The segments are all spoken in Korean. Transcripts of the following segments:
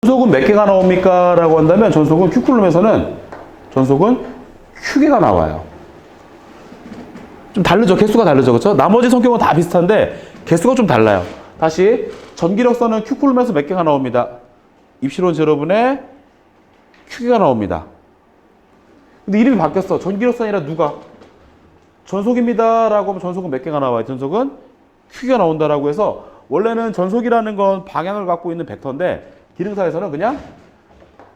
전속은 몇 개가 나옵니까? 라고 한다면 전속은 Q쿨룸에서는 전속은 Q개가 나와요. 좀 다르죠? 개수가 다르죠? 그렇죠? 나머지 성격은 다 비슷한데 개수가 좀 달라요. 다시 전기력선은 Q쿨룸에서 몇 개가 나옵니다. 입실온 제로분의 Q개가 나옵니다. 근데 이름이 바뀌었어. 전기력선이 아니라 누가? 전속입니다 라고 하면 전속은 몇 개가 나와요? 전속은 Q개가 나온다라고 해서 원래는 전속이라는 건 방향을 갖고 있는 벡터인데 기능사에서는 그냥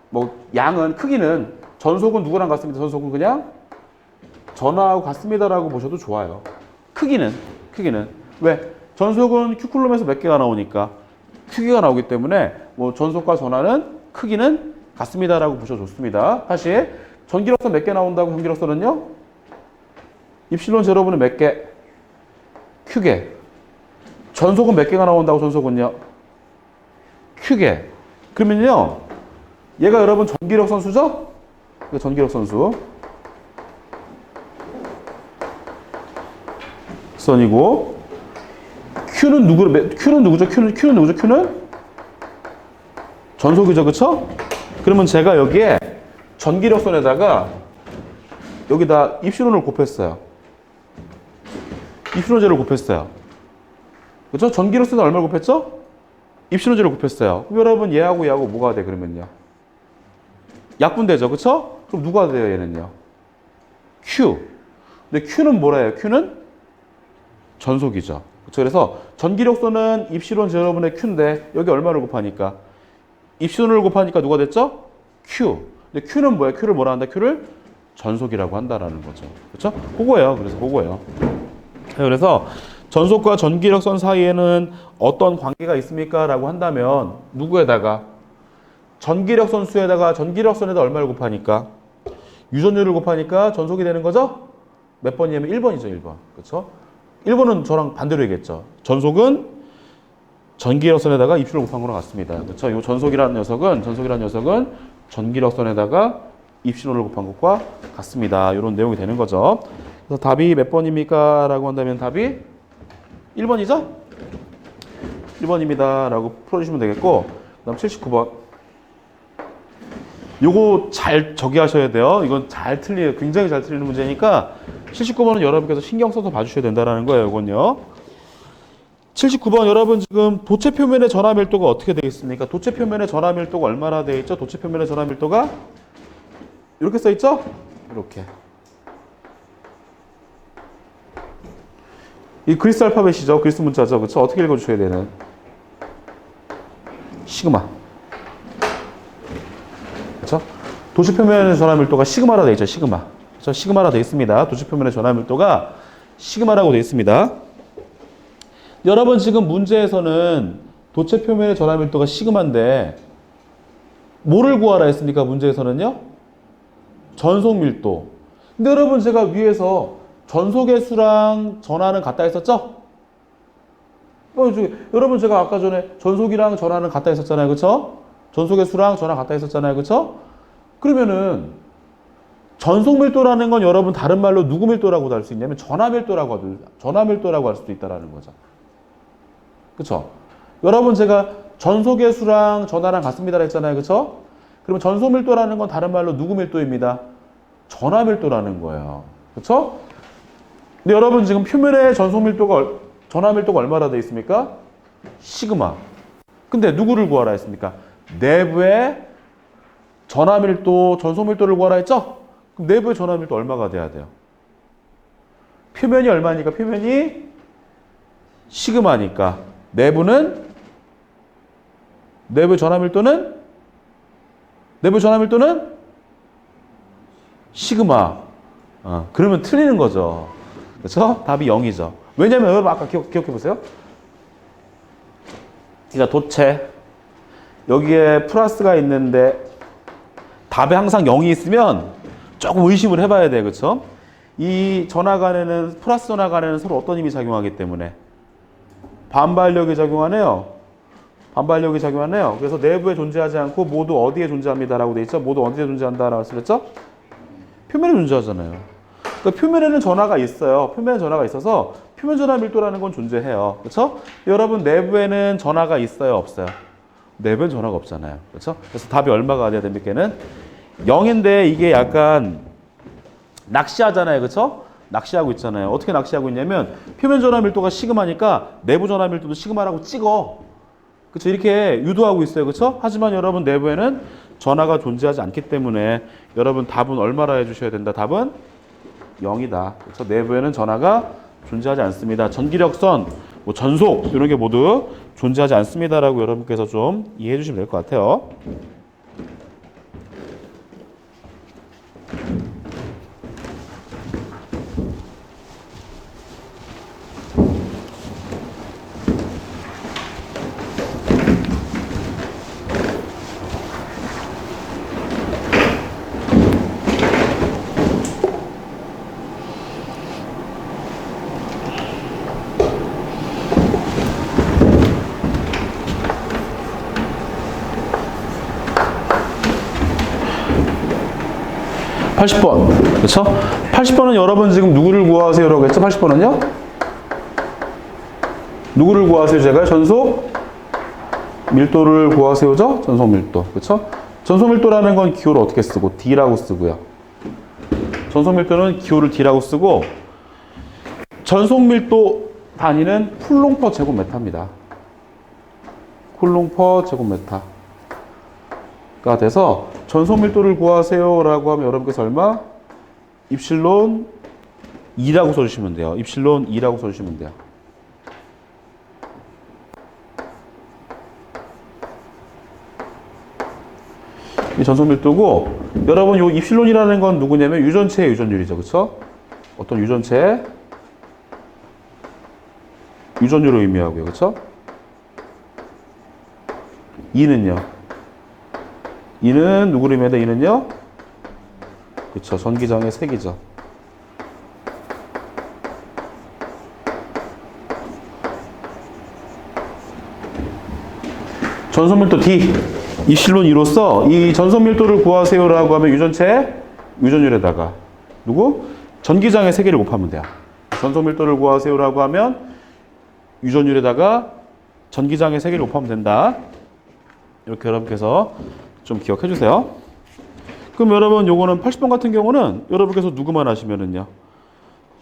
뭐 양은 크기는 전속은 누구랑 같습니다. 전속은 그냥 전하하고 같습니다라고 보셔도 좋아요. 크기는 왜? 전속은 Q쿨룸에서 몇 개가 나오니까 Q개가 나오기 때문에 뭐 전속과 전하는 크기는 같습니다라고 보셔도 좋습니다. 다시 전기력선 몇 개 나온다고 전기력선은요? 입실론 제로분은 몇 개? Q개. 전속은 몇 개가 나온다고 전속은요? Q개. 그러면요, 얘가 여러분 전기력 선수죠? 전기력 선수. 선이고, Q는 누구죠? Q는 누구죠? Q는 전속이죠, 그쵸? 그러면 제가 여기에 전기력선에다가 여기다 입실론을 곱했어요. 입실론제를 곱했어요. 그쵸? 전기력선에 얼마를 곱했죠? 입실론제를 곱했어요. 그럼 여러분 얘하고 뭐가 돼 그러면요? 약분되죠. 그쵸? 그럼 누가 돼요 얘는요? Q. 근데 Q는 뭐래요? Q는 전속이죠. 그쵸? 그래서 전기력선은 입실론 제로분의 Q인데 여기 얼마를 곱하니까? 입실론을 곱하니까 누가 됐죠? Q. 근데 Q는 뭐예요? Q를 뭐라 한다? Q를 전속이라고 한다라는 거죠. 그쵸? 그거예요. 그래서 그거예요. 그래서 전속과 전기력선 사이에는 어떤 관계가 있습니까? 라고 한다면 누구에다가? 전기력선 수에다가 전기력선에다 얼마를 곱하니까? 유전율을 곱하니까 전속이 되는 거죠? 몇 번이냐면 1번이죠. 1번. 그렇죠? 1번은 저랑 반대로 얘기했죠. 전속은 전기력선에다가 입실을 곱한 거랑 같습니다. 그렇죠? 이 전속이라는 녀석은 전기력선에다가 입실론을 곱한 것과 같습니다. 이런 내용이 되는 거죠. 그래서 답이 몇 번입니까? 라고 한다면 답이 1번이죠? 1번입니다. 라고 풀어주시면 되겠고, 그 다음 79번. 요거 잘 저기 하셔야 돼요. 이건 굉장히 잘 틀리는 문제니까 79번은 여러분께서 신경 써서 봐주셔야 된다는 거예요. 이건요. 79번 여러분 지금 도체 표면의 전하 밀도가 어떻게 되어 있습니까? 도체 표면의 전하 밀도가 얼마나 되어 있죠? 도체 표면의 전하 밀도가 이렇게 써 있죠? 이렇게. 이 그리스 알파벳이죠. 그리스 문자죠. 그렇죠? 어떻게 읽어주셔야 되는? 시그마. 그렇죠? 도체 표면의 전하 밀도가 시그마라 되어 있죠. 시그마. 그렇죠? 시그마라 되어 있습니다. 도체 표면의 전하 밀도가 시그마라고 되어 있습니다. 여러분 지금 문제에서는 도체 표면의 전하 밀도가 시그마인데 뭐를 구하라 했습니까? 문제에서는요? 전속 밀도. 근데 여러분 제가 위에서 전속의 수랑 전하는 같다 했었죠? 여러분 제가 아까 전에 전속이랑 전하는 같다 했었잖아요. 그쵸? 전속의 수랑 전하 같다 했었잖아요. 그쵸? 그러면은 전속 밀도라는 건 여러분 다른 말로 누구 밀도라고도 할 수 있냐면 전하 밀도라고 할 수도 있다라는 거죠. 그쵸? 여러분 제가 전속의 수랑 전하랑 같습니다 했잖아요. 그쵸? 그러면 전속 밀도라는 건 다른 말로 누구 밀도입니다. 전하 밀도라는 거예요. 그쵸? 근데 여러분 지금 표면의 전하 밀도가 얼마나 돼 있습니까? 시그마. 근데 누구를 구하라 했습니까? 내부의 전하 밀도, 전속 밀도를 구하라 했죠? 그럼 내부의 전하 밀도 얼마가 돼야 돼요? 표면이 얼마니까? 표면이 시그마니까 내부의 전하 밀도는 시그마. 그러면 틀리는 거죠. 그렇죠? 답이 0이죠. 왜냐면 여러분 아까 기억해 보세요. 그러니까 도체 여기에 플러스가 있는데 답에 항상 0이 있으면 조금 의심을 해봐야 돼요. 그렇죠? 이 전하간에는 플러스 전하간에는 서로 어떤 힘이 작용하기 때문에 반발력이 작용하네요. 그래서 내부에 존재하지 않고 모두 어디에 존재합니다라고 돼 있죠? 모두 어디에 존재한다라고 했죠? 표면에 존재하잖아요. 그러니까 표면에는 전하가 있어요. 표면에 전하가 있어서 표면 전하 밀도라는 건 존재해요. 그렇죠? 여러분 내부에는 전하가 있어요, 없어요? 내부엔 전화가 없잖아요. 그렇죠? 그래서 답이 얼마가 돼야 됩니까? 는 0인데 이게 약간 낚시하잖아요. 그렇죠? 낚시하고 있잖아요. 어떻게 낚시하고 있냐면 표면 전화 밀도가 시그마니까 내부 전화 밀도도 시그마라고 찍어. 그렇죠? 이렇게 유도하고 있어요. 그렇죠? 하지만 여러분 내부에는 전하가 존재하지 않기 때문에 여러분 답은 얼마라 해주셔야 된다. 답은 0이다. 그렇죠? 내부에는 전하가 존재하지 않습니다. 전기력선, 뭐 전속 이런 게 모두 존재하지 않습니다라고 여러분께서 좀 이해해 주시면 될 것 같아요. (80번) 그렇죠? 80번은 여러분 지금 누구를 구하세요라고 했죠? 80번은요? 누구를 구하세요? 제가 전속 밀도를 구하세요죠? 전속 밀도. 그렇죠? 전속 밀도라는 건 기호를 어떻게 쓰고 D라고 쓰고요. 전속 밀도는 기호를 D라고 쓰고 전속 밀도 단위는 쿨롱 퍼 제곱미터입니다. 쿨롱 퍼 제곱미터가 돼서 전속 밀도를 구하세요라고 하면 여러분께서 얼마? 입실론 2라고 써주시면 돼요. 입실론 2라고 써주시면 돼요. 이 전속 밀도고 여러분 요 입실론이라는 건 누구냐면 유전체의 유전율이죠. 그렇죠? 어떤 유전체의 유전율을 의미하고요. 그렇죠? 2는요. 2는 누구를 의미한다? 2는요? 그렇죠. 전기장의 색이죠. 전선밀도 D. 입실론 2로서 이 전선밀도를 구하세요라고 하면 유전체 유전율에다가 누구? 전기장의 세개를 곱하면 돼요. 전선밀도를 구하세요라고 하면 유전율에다가 전기장의 세개를 곱하면 된다. 이렇게 여러분께서 좀 기억해 주세요. 그럼 여러분 요거는 80번 같은 경우는 여러분께서 누구만 하시면은요.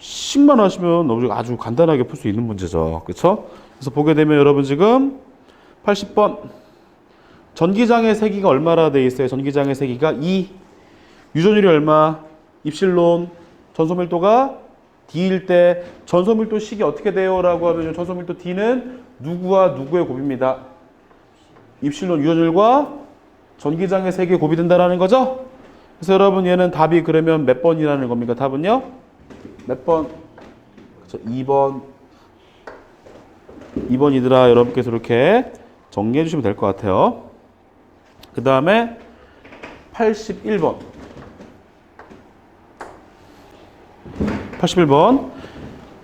식만 하시면 아주 간단하게 풀 수 있는 문제죠. 그렇죠? 그래서 보게 되면 여러분 지금 80번 전기장의 세기가 얼마나 돼 있어요? 전기장의 세기가 2. 유전율이 얼마? 입실론 전소밀도가 D일 때 전소밀도 식이 어떻게 돼요? 라고 하면 전소밀도 D는 누구와 누구의 곱입니다. 입실론 유전율과 전기장의 세기에 곱이 된다는 거죠? 그래서 여러분 얘는 답이 그러면 몇 번이라는 겁니까? 답은요? 몇 번? 그렇죠. 2번. 2번이더라. 여러분께서 이렇게 정리해 주시면 될 것 같아요. 그 다음에 81번. 81번.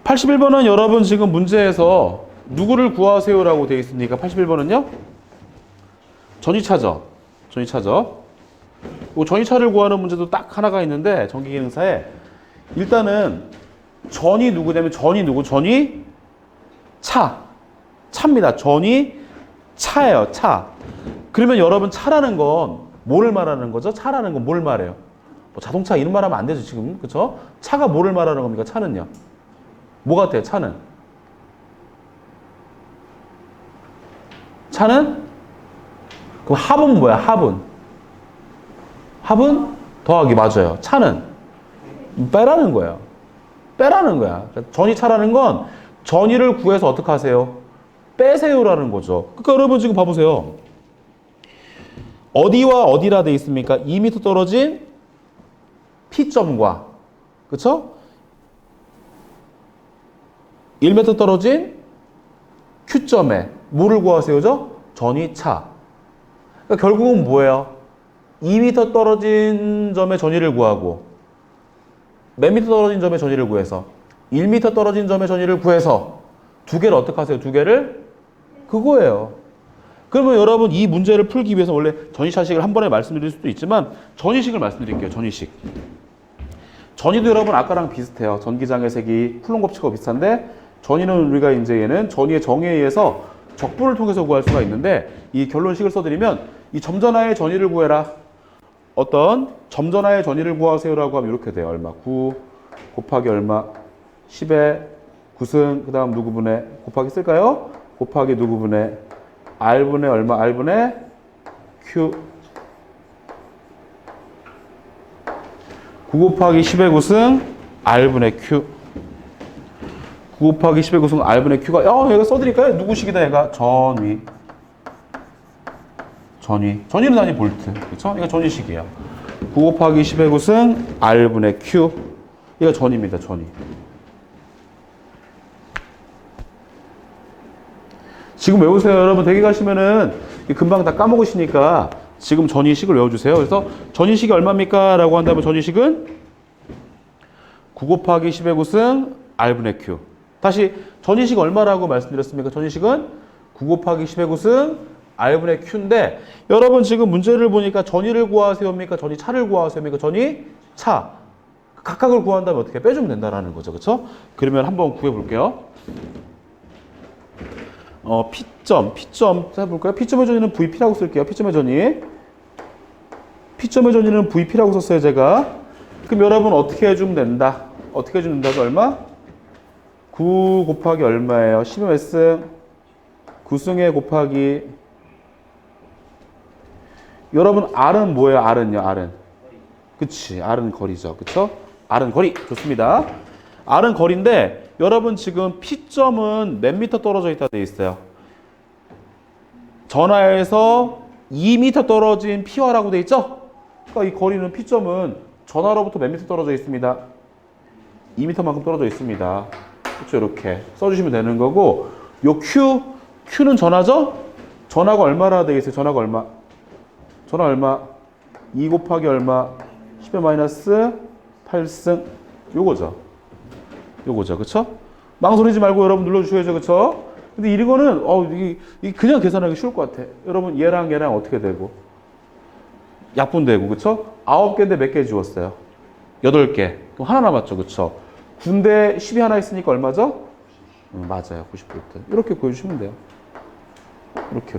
81번은 여러분 지금 문제에서 누구를 구하세요라고 되어 있으니까 81번은요? 전위차죠. 전위차죠. 전위차를 구하는 문제도 딱 하나가 있는데 전기기능사에 일단은 전이 누구냐면 전이 누구? 전이 차. 차입니다. 전이 차예요. 차. 그러면 여러분 차라는 건 뭐를 말하는 거죠? 차라는 건 뭘 말해요? 뭐 자동차 이런 말하면 안 되죠 지금. 그렇죠? 차가 뭐를 말하는 겁니까? 차는요. 뭐 같아요? 차는? 차는? 그럼 합은 뭐야? 합은? 합은? 더하기 맞아요. 차는? 빼라는 거예요. 빼라는 거야. 전이 차라는 건 전이를 구해서 어떻게 하세요? 빼세요라는 거죠. 그러니까 여러분 지금 봐보세요. 어디와 어디라 돼 있습니까? 2m 떨어진 P점과 그쵸? 1m 떨어진 Q점에 뭐를 구하세요죠? 전이 차. 그러니까 결국은 뭐예요? 2m 떨어진 점의 전위를 구하고 몇 미터 떨어진 점의 전위를 구해서 1m 떨어진 점의 전위를 구해서 두 개를 어떻게 하세요? 두 개를? 그거예요. 그러면 여러분 이 문제를 풀기 위해서 원래 전위차식을 한 번에 말씀드릴 수도 있지만 전위식을 말씀드릴게요. 전위식. 전위도 여러분 아까랑 비슷해요. 전기장의 색이 쿨롱 법칙하고 비슷한데 전위는 우리가 이제 얘는 전위의 정의에 의해서 적분을 통해서 구할 수가 있는데 이 결론식을 써드리면 이 점전하의 전위를 구해라. 어떤 점전하의 전위를 구하세요라고 하면 이렇게 돼요. 얼마? 9 곱하기 얼마? 10의 9승 그 다음 누구분의 곱하기 쓸까요? 곱하기 누구분의 R분의 얼마? R분의 Q 9 곱하기 10의 9승 R분의 Q 9 곱하기 10의 9승 R분의 Q가 얘가 써드릴까요? 누구식이다 얘가? 전위 전위는 아니 볼트 그쵸? 이거 전위식이에요 9 곱하기 10의 9승 R분의 Q 이거 전위입니다 전위 지금 외우세요 여러분 대기 가시면은 금방 다 까먹으시니까 지금 전위식을 외워주세요 그래서 전위식이 얼마입니까? 라고 한다면 전위식은 9 곱하기 10의 9승 R분의 Q 다시 전위식 얼마라고 말씀드렸습니까? 전위식은 9 곱하기 10의 9승 R분의 Q인데 여러분 지금 문제를 보니까 전위를 구하세요입니까? 전위차를 구하세요입니까? 전위차 각각을 구한다면 어떻게 빼주면 된다라는 거죠 그쵸? 그러면 한번 구해볼게요 P점 해볼까요? P점의 전위는 VP라고 쓸게요 P점의 전위는 VP라고 썼어요 제가 그럼 여러분 어떻게 해주면 된다? 어떻게 해주면 된다고 얼마? 9 곱하기 얼마예요? 10의 몇 승? 9승에 곱하기 여러분 R은 뭐예요? R은 그치 R은 거리죠 그쵸? R은 거리 좋습니다 R은 거리인데 여러분 지금 P점은 몇 미터 떨어져 있다 돼 있어요 전하에서 2m 떨어진 P화라고 돼 있죠? 그러니까 이 거리는 P점은 전하로부터 몇 미터 떨어져 있습니다 2m만큼 떨어져 있습니다 그렇죠? 이렇게 써주시면 되는 거고 요 Q는 전하죠? 전하가 얼마나 되겠어요? 전하 얼마? 2 곱하기 얼마? 10의 마이너스 8승 요거죠 그쵸? 망설이지 말고 여러분 눌러주셔야죠 그쵸? 근데 이거는 이게 그냥 계산하기 쉬울 것 같아 여러분 얘랑 어떻게 되고 약분되고 그쵸? 9개인데 몇 개 지웠어요? 8개 그럼 하나 남았죠 그쵸? 군대 10이 하나 있으니까 얼마죠? 맞아요 90V 이렇게 구해주시면 돼요 이렇게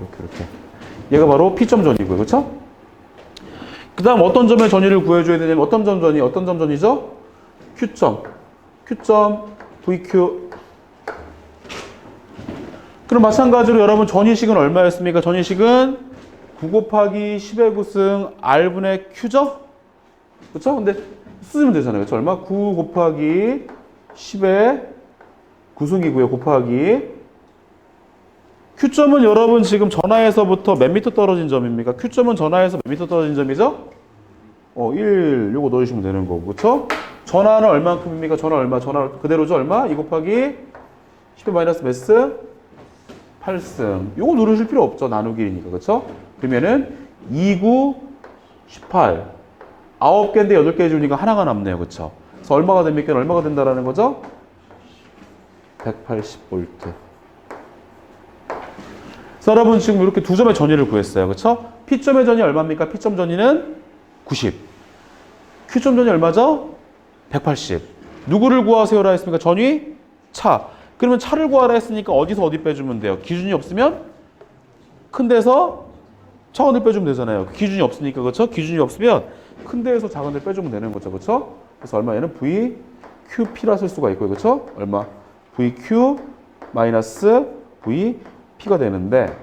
얘가 바로 P점 전이고요 그쵸? 그 다음 어떤 점의 전위를 구해줘야 되냐면 어떤 점 전이죠? Q점 VQ 그럼 마찬가지로 여러분 전위식은 얼마였습니까? 전위식은 9 곱하기 10의 9승 R분의 Q죠? 그쵸? 근데 쓰면 되잖아요 그쵸? 얼마? 9 곱하기 10의 9승이고요 곱하기 Q점은 여러분 지금 전하에서부터 몇 미터 떨어진 점입니까? Q점은 전하에서 몇 미터 떨어진 점이죠? 1 요거 넣으시면 되는 거고 그쵸? 전하는 얼만큼입니까? 전하 그대로죠? 얼마? 2 곱하기 10의 마이너스 몇 승? 8승 요거 누르실 필요 없죠 나누기 1이니까 그쵸? 그러면은 2, 9, 18 9개인데 8개 해주니까 하나가 남네요 그쵸? 그래서 얼마가 됩니까? 얼마가 된다라는 거죠? 180V 그래서 여러분 지금 이렇게 두 점의 전위를 구했어요 그쵸? P점의 전위 얼마입니까? P점 전위는 90 Q점 전위 얼마죠? 180 누구를 구하세요라 했습니까? 전위? 차 그러면 차를 구하라 했으니까 어디서 어디 빼주면 돼요? 기준이 없으면 큰 데서 작은 데 빼주면 되잖아요. 기준이 없으니까 그렇죠? 기준이 없으면 큰 데에서 작은 데 빼주면 되는 거죠. 그렇죠? 그래서 얼마에는 VQP라 쓸 수가 있고요. 그렇죠? 얼마? VQ 마이너스 VP가 되는데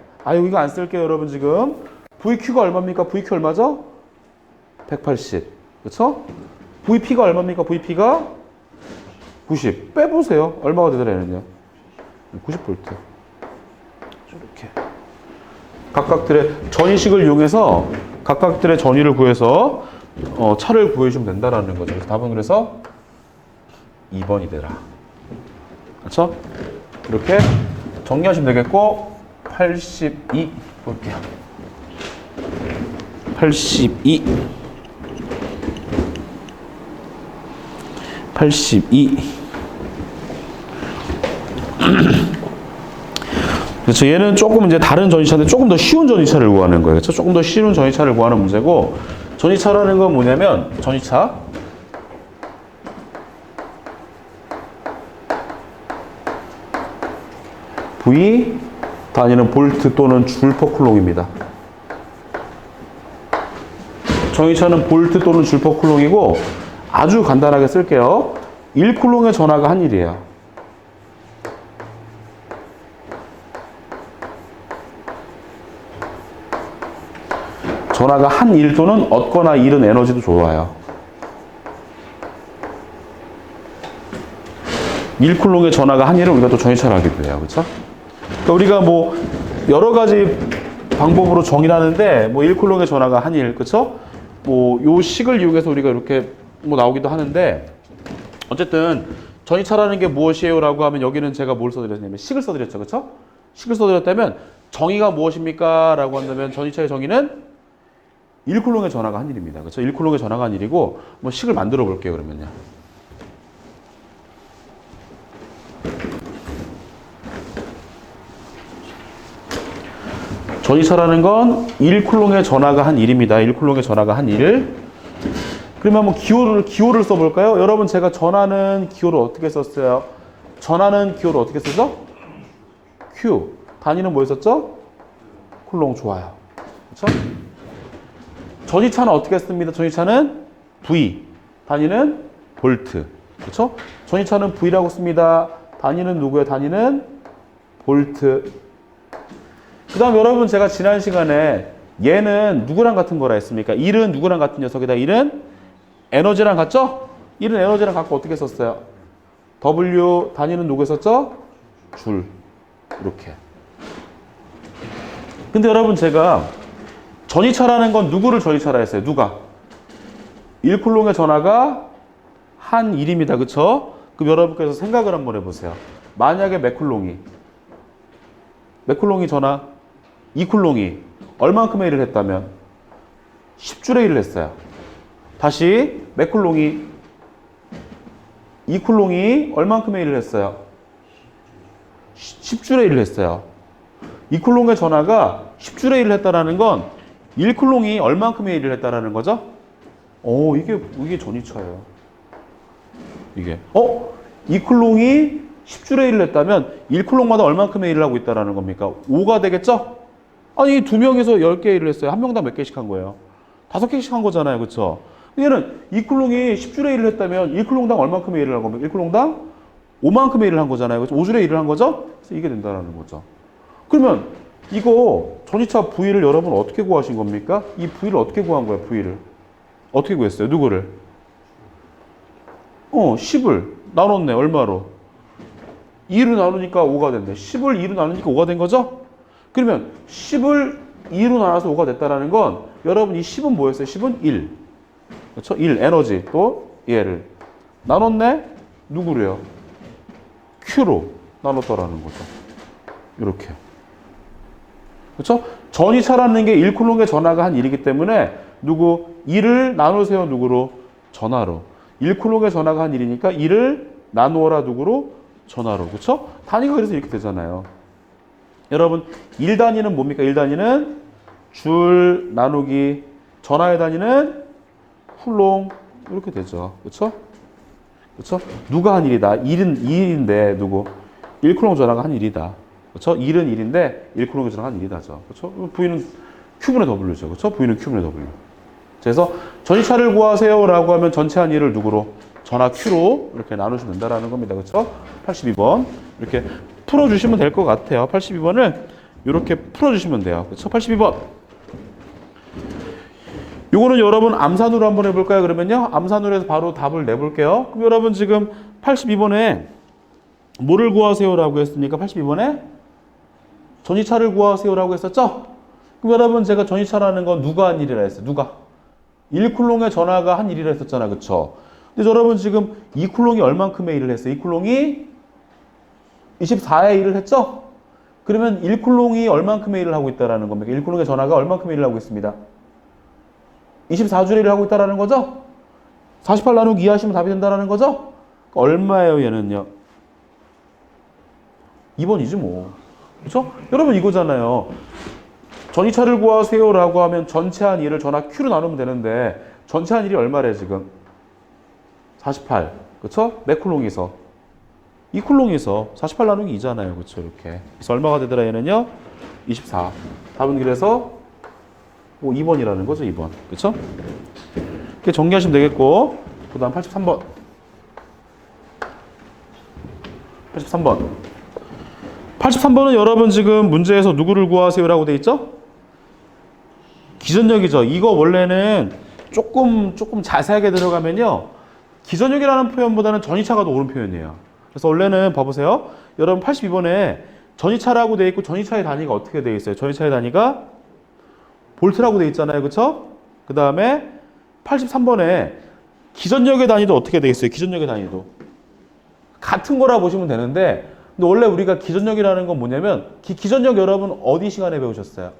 이거 안 쓸게요. 여러분 지금 VQ가 얼마입니까? VQ 얼마죠? 180 그렇죠? VP가 얼마입니까? VP가 90 빼보세요. 얼마가 되더라는요? 90V. 이렇게 각각들의 전위식을 이용해서 각각들의 전위를 구해서 차를 구해주면 된다라는 거죠. 그래서 답은 그래서 2번이 되라. 그렇죠? 이렇게 정리하시면 되겠고 82 볼게요. 82 그렇죠. 얘는 조금 이제 다른 전위차인데 조금 더 쉬운 전위차를 구하는 거예요. 그렇죠? 조금 더 쉬운 전위차를 구하는 문제고 전위차라는 건 뭐냐면 전위차 V 단위는 볼트 또는 줄 퍼 쿨롱입니다. 전기차는 볼트 또는 줄 퍼 쿨롱이고 아주 간단하게 쓸게요. 1쿨롱의 전하가 한 일이에요. 전하가 한 일 또는 얻거나 잃은 에너지도 좋아요. 1쿨롱의 전하가 한 일은 우리가 또 전기차를 하기도 해요. 그렇죠? 그러니까 우리가 뭐 여러 가지 방법으로 정의를 하는데 뭐 1쿨롱의 전하가 한 일, 그렇죠? 뭐 요 식을 이용해서 우리가 이렇게 뭐 나오기도 하는데 어쨌든 전기차라는 게 무엇이에요라고 하면 여기는 제가 뭘 써드렸냐면 식을 써드렸죠. 그렇죠? 식을 써드렸다면 정의가 무엇입니까? 라고 한다면 전기차의 정의는 1쿨롱의 전하가 한 일입니다. 그렇죠? 1쿨롱의 전하가 한 일이고 뭐 식을 만들어 볼게요. 그러면요. 전기차라는 건 1쿨롱의 전하가 한 일입니다. 1쿨롱의 전하가 한 일. 그러면 한번 기호를 써볼까요? 여러분 제가 전하는 기호를 어떻게 썼어요? 전하는 기호를 어떻게 쓰죠? Q. 단위는 뭐였었죠? 쿨롱. 좋아요. 그렇죠? 전기차는 어떻게 씁니다? 전기차는 V. 단위는 볼트. 그렇죠? 전기차는 V라고 씁니다. 단위는 누구예요? 단위는 볼트. 그 다음 여러분 제가 지난 시간에 얘는 누구랑 같은 거라 했습니까? 1은 누구랑 같은 녀석이다. 1은 에너지랑 같죠? 1은 에너지랑 같고 어떻게 썼어요? W 단위는 누구 썼죠? 줄. 이렇게. 근데 여러분 제가 전기차라는 건 누구를 전기차라 했어요? 누가? 1쿨롱의 전하가 한 1입니다. 그쵸? 그럼 여러분께서 생각을 한번 해보세요. 만약에 몇 쿨롱이 전하 2쿨롱이 얼만큼의 일을 했다면 10줄의 일을 했어요. 다시 몇 쿨롱이 2쿨롱이 얼만큼의 일을 했어요? 10줄의 일을 했어요. 2쿨롱의 전하가 10줄의 일을 했다라는 건 1쿨롱이 얼만큼의 일을 했다라는 거죠? 이게 전기차예요. 이게 2쿨롱이 10줄의 일을 했다면 1쿨롱마다 얼만큼의 일을 하고 있다라는 겁니까? 5가 되겠죠? 아니 두 명이서 10개 일을 했어요. 한 명당 몇 개씩 한 거예요? 5개씩 한 거잖아요. 그렇죠? 얘는 2쿨롱이 10줄의 일을 했다면 1쿨롱당 얼만큼의 일을 한 겁니까? 1쿨롱당 5만큼의 일을 한 거잖아요. 그렇죠? 5줄의 일을 한 거죠? 그래서 이게 된다는 거죠. 그러면 이거 전기차 V를 여러분 어떻게 구하신 겁니까? 이 V를 어떻게 구한 거예요? V를 어떻게 구했어요? 누구를? 10을 나눴네. 얼마로? 2로 나누니까 5가 된대. 10을 2로 나누니까 5가 된 거죠? 그러면 10을 2로 나눠서 5가 됐다라는 건 여러분 이 10은 뭐였어요? 10은 1. 그렇죠? 1 에너지 또 얘를 나눴네. 누구로요? Q로 나눴다라는 거죠. 이렇게. 그렇죠? 전기차라는 게 1쿨롱의 전하가 한 1이기 때문에 누구 1을 나누세요. 누구로? 전하로. 1쿨롱의 전하가 한 1이니까 1을 나누어라. 누구로? 전하로. 그렇죠? 단위가 그래서 이렇게 되잖아요. 여러분 1단위는 뭡니까? 1단위는 줄 나누기, 전하의 단위는 쿨롱. 이렇게 되죠. 그렇죠? 그렇죠? 누가 한 1이다? 1은 2인데 누구? 1쿨롱 전하가 한 1이다. 그렇죠? 1은 1인데 1쿨롱 전하가 한 1이다죠. 그렇죠? V는 Q분의 W죠. 그렇죠? V는 Q분의 W. 그래서 전기차를 구하세요라고 하면 전체 한 1을 누구로? 전하 Q로 이렇게 나누시면 된다라는 겁니다. 그렇죠? 82번 이렇게 풀어주시면 될 것 같아요. 82번을 이렇게 풀어주시면 돼요. 그렇죠? 82번. 요거는 여러분 암산으로 한번 해볼까요? 그러면요. 암산으로 해서 바로 답을 내볼게요. 그럼 여러분 지금 82번에 뭐를 구하세요라고 했습니까? 82번에 전기차를 구하세요라고 했었죠? 그럼 여러분 제가 전기차라는 건 누가 한 일이라 했어요? 누가? 1쿨롱의 전하가 한 일이라 했었잖아. 그쵸? 근데 여러분 지금 2쿨롱이 얼만큼의 일을 했어요? 2쿨롱이 24의 일을 했죠? 그러면 1쿨롱이 얼만큼의 일을 하고 있다라는 겁니까? 1쿨롱의 전하가 얼만큼의 일을 하고 있습니다? 24줄의 일을 하고 있다라는 거죠? 48 나누기 2 하시면 답이 된다라는 거죠? 얼마예요, 얘는요? 2번이지 뭐. 그렇죠? 여러분 이거잖아요. 전기차를 구하세요라고 하면 전체 한 일을 전하 Q로 나누면 되는데 전체 한 일이 얼마래 지금? 48. 그렇죠? 몇 쿨롱에서? 2쿨롱에서 48 나누기 2잖아요. 그렇죠? 이렇게. 그래서 얼마가 되더라 얘는요? 24. 답은 그래서 뭐 2번이라는 거죠, 2번. 그쵸? 이렇게 정리하시면 되겠고, 그 다음 83번. 83번. 83번은 여러분 지금 문제에서 누구를 구하세요라고 돼 있죠? 기전력이죠. 이거 원래는 조금 자세하게 들어가면요. 기전력이라는 표현보다는 전이차가 더 옳은 표현이에요. 그래서 원래는 봐보세요. 여러분 82번에 전이차라고 돼 있고 전이차의 단위가 어떻게 돼 있어요? 전이차의 단위가 볼트라고 돼 있잖아요. 그쵸? 그 다음에 83번에 기전력의 단위도 어떻게 돼 있어요? 기전력의 단위도. 같은 거라 보시면 되는데 근데 원래 우리가 기전력이라는 건 뭐냐면 기전력 여러분 어디 시간에 배우셨어요?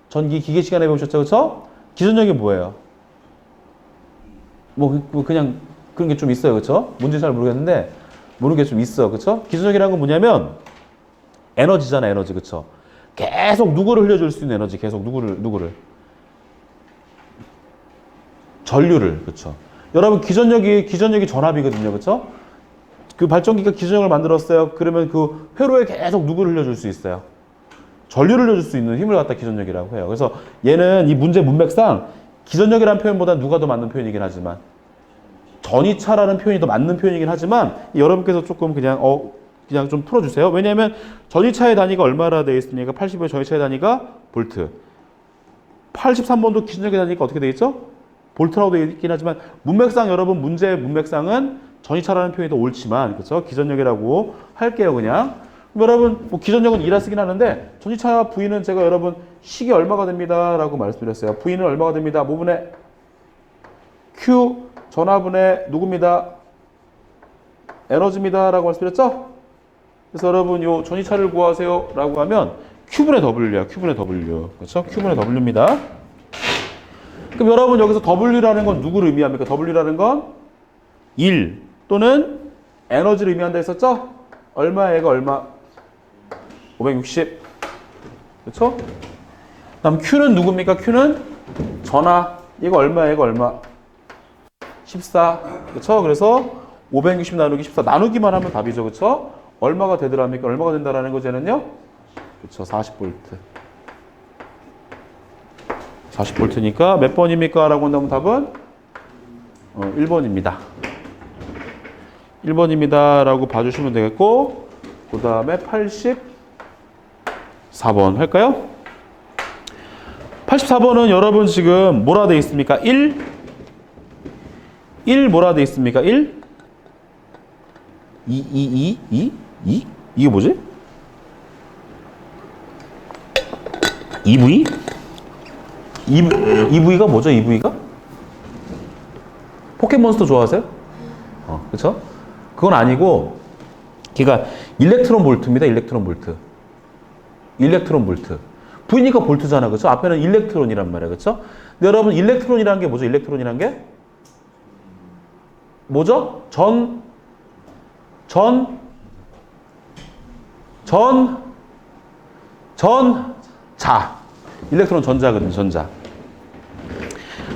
전기 기계 시간에 배우셨죠? 그쵸? 기전력이 뭐예요? 뭐 그냥 그런 게 좀 있어요. 그쵸? 뭔지 잘 모르겠는데 모르는 게 좀 있어. 그쵸? 기전력이라는 건 뭐냐면 에너지잖아. 에너지. 그쵸? 계속 누구를 흘려줄 수 있는 에너지. 계속 누구를 전류를. 그쵸? 여러분 기전력이 전압이거든요. 그쵸? 그 발전기가 기전력을 만들었어요. 그러면 그 회로에 계속 누구를 흘려줄 수 있어요? 전류를 흘려줄 수 있는 힘을 갖다 기전력이라고 해요. 그래서 얘는 이 문제 문맥상 기전력이라는 표현보다 누가 더 맞는 표현이긴 하지만 전이차라는 표현이 더 맞는 표현이긴 하지만 여러분께서 조금 그냥 좀 풀어주세요. 왜냐하면 전이차의 단위가 얼마나 되어 있습니까? 80의 전이차의 단위가 볼트. 83번도 기전력의 단위가 어떻게 되어 있죠? 볼트라고 되어 있긴 하지만 문맥상 여러분 문제의 문맥상은 전이차라는 표현이 더 옳지만 그렇죠? 기전력이라고 할게요 그냥. 여러분 뭐 기전력은 2라 쓰긴 하는데 전이차 V는 제가 여러분 식이 얼마가 됩니다 라고 말씀드렸어요. V는 얼마가 됩니다. 뭐분의 Q 전화분의 누굽니다. 에너지입니다 라고 말씀드렸죠. 그래서 여러분 요 전이차를 구하세요 라고 하면 Q분의 W야. Q분의 W. 그렇죠? Q분의 W입니다. 그럼 여러분 여기서 W라는 건 누구를 의미합니까? W라는 건 1 또는 에너지를 의미한다 했었죠? 얼마 얘가 얼마? 560. 그렇죠? 다음 Q는 누굽니까? Q는 전하. 얘가 얼마? 얘가 얼마? 14. 그렇죠? 그래서 560 나누기 14 나누기만 하면 답이죠. 그렇죠? 얼마가 되더랍니까? 얼마가 된다라는 거 쟤는요? 그렇죠. 40V. 40V니까 몇 번입니까? 라고 한다면 답은 1번입니다. 1번입니다. 라고 봐주시면 되겠고 그 다음에 84번 할까요? 84번은 여러분 지금 뭐라 되어 있습니까? 1 뭐라 되어 있습니까? 1 2 이게 뭐지? EV? EV가 뭐죠? EV가? 포켓몬스터 좋아하세요? 그쵸? 그건 아니고 그러니까 일렉트론 볼트입니다. 일렉트론 볼트. 일렉트론 볼트. V니까 볼트잖아. 그쵸? 앞에는 일렉트론이란 말이야. 그쵸? 근데 여러분 일렉트론이라는 게 뭐죠? 일렉트론이라는 게? 뭐죠? 전자. 일렉트론 전자거든요. 전자.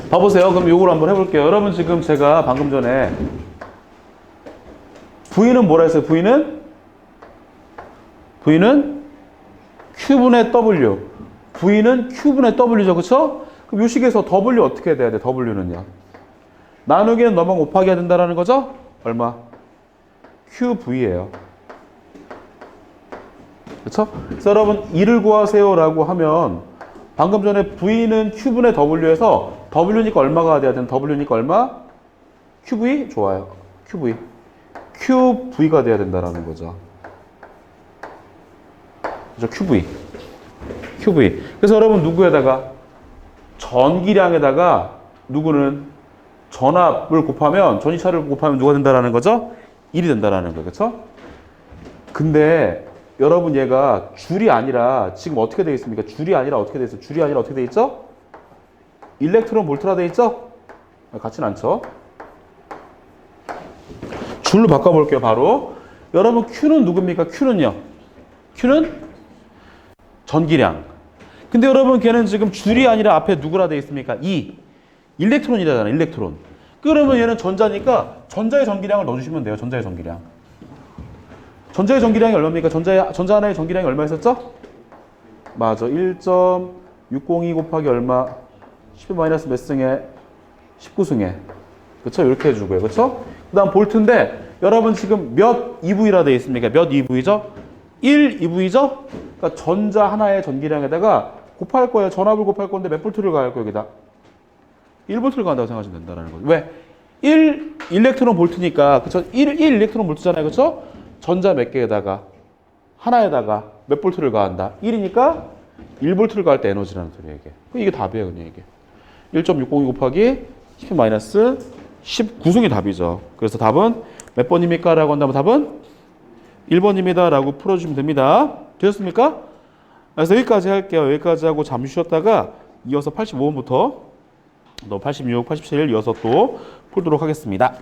봐보세요. 그럼 요걸 한번 해볼게요. 여러분 지금 제가 방금 전에 V는 뭐라 했어요? V는 Q분의 W. V는 Q분의 W죠. 그쵸? 그럼 요 식에서 W 어떻게 돼야 돼? W는요. 나누기는 너만 곱하기 해야 된다는 거죠? 얼마? QV예요. 그쵸? 그래서 여러분 2를 구하세요 라고 하면 방금 전에 V는 Q분의 W에서 W니까 얼마가 돼야 되는 W니까 얼마? QV? 좋아요. QV. QV가 돼야 된다는 거죠. 그죠? QV. 그래서 여러분 누구에다가 전기량에다가 누구는 전압을 곱하면 전이차를 곱하면 누가 된다라는 거죠? 1이 된다라는 거예요. 그렇죠? 근데 여러분 얘가 줄이 아니라 지금 어떻게 되어 있습니까? 줄이 아니라 어떻게 되어 있어요? 줄이 아니라 어떻게 되어 있죠? 일렉트론 볼트라 되어 있죠? 같지는 않죠? 줄로 바꿔볼게요. 바로 여러분 Q는 누굽니까? Q는요. Q는 전기량. 근데 여러분 걔는 지금 줄이 아니라 앞에 누구라 되어 있습니까? 일렉트론이라잖아요. 일렉트론. 그러면 얘는 전자니까 전자의 전기량을 넣어주시면 돼요. 전자의 전기량. 전자의 전기량이 얼마입니까? 전자 하나의 전기량이 얼마였었죠? 맞아. 1.602 곱하기 얼마? 10의 마이너스 몇 승에? 19승에. 그쵸? 이렇게 해주고요. 그쵸? 그 다음 볼트인데, 여러분 지금 몇 EV라 되어 있습니까? 몇 EV죠? 1 EV죠? 그러니까 전자 하나의 전기량에다가 곱할 거예요. 전압을 곱할 건데 몇 볼트를 가할 거예요, 여기다? 1볼트를 가한다고 생각하시면 된다는 거죠. 왜? 1 일렉트론 볼트니까, 그쵸? 1 일렉트론 볼트잖아요. 그쵸? 전자 몇 개에다가, 하나에다가 몇 볼트를 가한다? 1이니까 1볼트를 가할 때 에너지라는 소리예요, 이게. 이게 답이에요, 그냥 이게. 1.602 곱하기 10 마이너스 19승이 답이죠. 그래서 답은 몇 번입니까? 라고 한다면 답은 1번입니다. 라고 풀어주시면 됩니다. 되셨습니까? 그래서 여기까지 할게요. 여기까지 하고 잠시 쉬었다가 이어서 85번부터 86, 87 이어서 또 풀도록 하겠습니다.